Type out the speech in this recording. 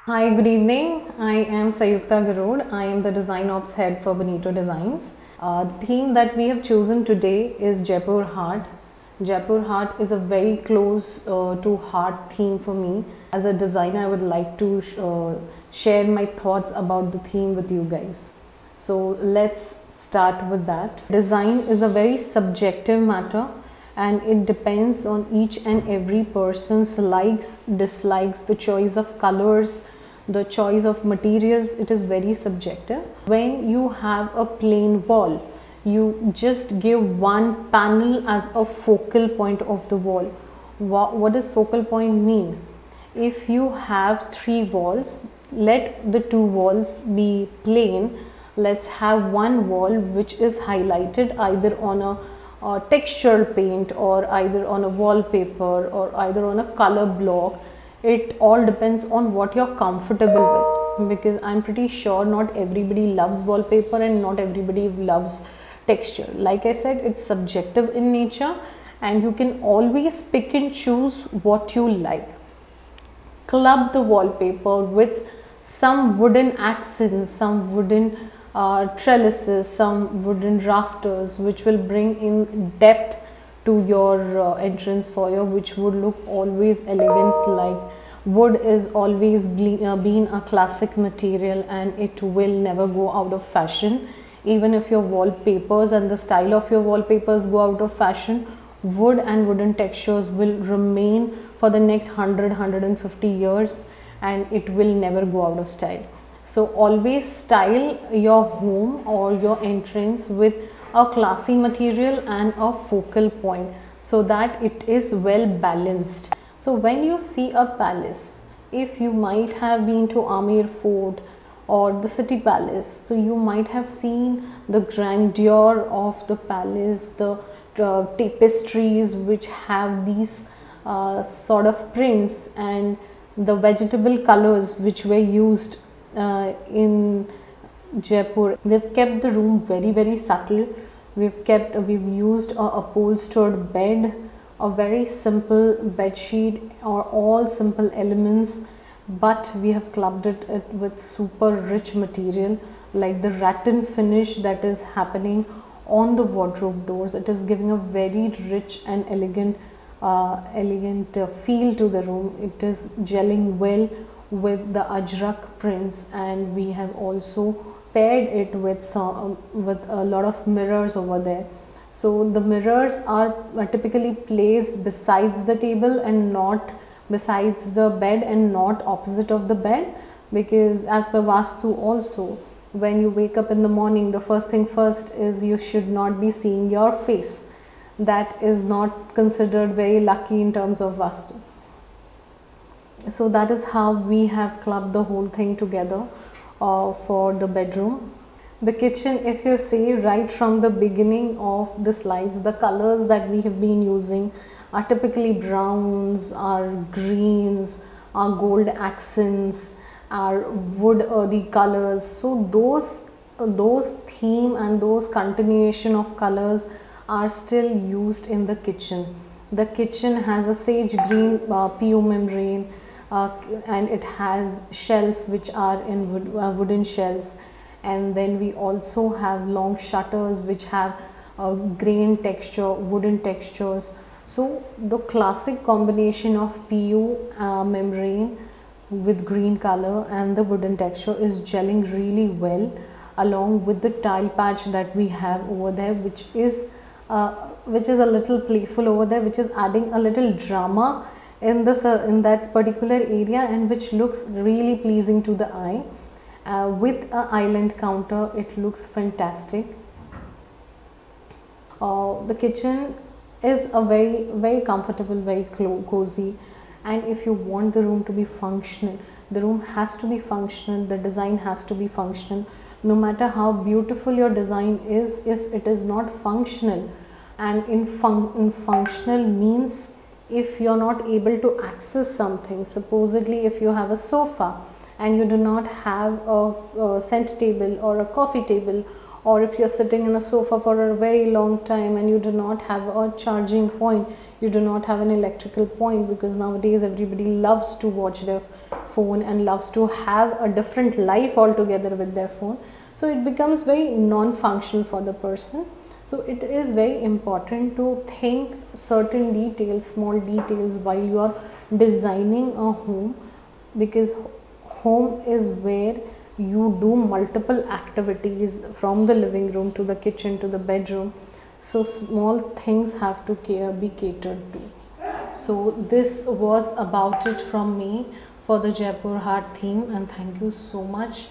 Hi, good evening. I am Sayukta Garud. I am the Design Ops Head for Bonito Designs. The theme that we have chosen today is Jaipur Heart. Jaipur Heart is a very close to heart theme for me. As a designer, I would like to share my thoughts about the theme with you guys. So let's start with that. Design is a very subjective matter and it depends on each and every person's likes, dislikes, the choice of colors, the choice of materials. It is very subjective. When you have a plain wall, you just give one panel as a focal point of the wall. What does focal point mean? If you have three walls, let the two walls be plain. Let's have one wall which is highlighted either on a texture paint or either on a wallpaper or either on a color block. It all depends on what you're comfortable with, because I'm pretty sure not everybody loves wallpaper and not everybody loves texture. Like I said, it's subjective in nature and you can always pick and choose what you like. Club the wallpaper with some wooden accents, some wooden trellises, some wooden rafters, which will bring in depth to your entrance foyer, which would look always elegant. Like wood is always been a classic material and it will never go out of fashion. Even if your wallpapers and the style of your wallpapers go out of fashion, wood and wooden textures will remain for the next 150 years and it will never go out of style. So always style your home or your entrance with a classy material and a focal point so that it is well balanced. So when you see a palace, if you might have been to Amer Fort or the City Palace, so you might have seen the grandeur of the palace, the tapestries which have these sort of prints and the vegetable colors which were used in Jaipur. We've kept the room very subtle. We've used a upholstered bed, a very simple bed sheet, or all simple elements, but we have clubbed it with super rich material like the rattan finish that is happening on the wardrobe doors. It is giving a very rich and elegant feel to the room. It is gelling well with the ajrak prints, and we have also paired it with a lot of mirrors over there. So the mirrors are typically placed besides the table and not besides the bed and not opposite of the bed, because as per Vastu also, when you wake up in the morning, the first thing first is you should not be seeing your face. That is not considered very lucky in terms of Vastu. So that is how we have clubbed the whole thing together for the bedroom. The kitchen, if you see right from the beginning of the slides, the colors that we have been using are typically browns, are greens, are gold accents, are wood earthy colors. So those theme and those continuation of colors are still used in the kitchen. The kitchen has a sage green PU membrane, and it has shelf which are in wooden shelves, and then we also have long shutters which have grain texture, wooden textures. So the classic combination of PU membrane with green color and the wooden texture is gelling really well, along with the tile patch that we have over there, which is a little playful over there, which is adding a little drama in that particular area, and which looks really pleasing to the eye. With an island counter, it looks fantastic. The kitchen is a very comfortable, very cozy, and if you want the room to be functional, the room has to be functional, the design has to be functional. No matter how beautiful your design is, if it is not functional, and in functional means if you're not able to access something, supposedly if you have a sofa and you do not have a center table or a coffee table, or if you're sitting in a sofa for a very long time and you do not have a charging point, you do not have an electrical point, because nowadays everybody loves to watch their phone and loves to have a different life altogether with their phone. So it becomes very non-functional for the person. So it is very important to think certain details, small details, while you are designing a home, because home is where you do multiple activities, from the living room to the kitchen to the bedroom. So small things have to be catered to. So this was about it from me for the Jaipur Heart theme, and thank you so much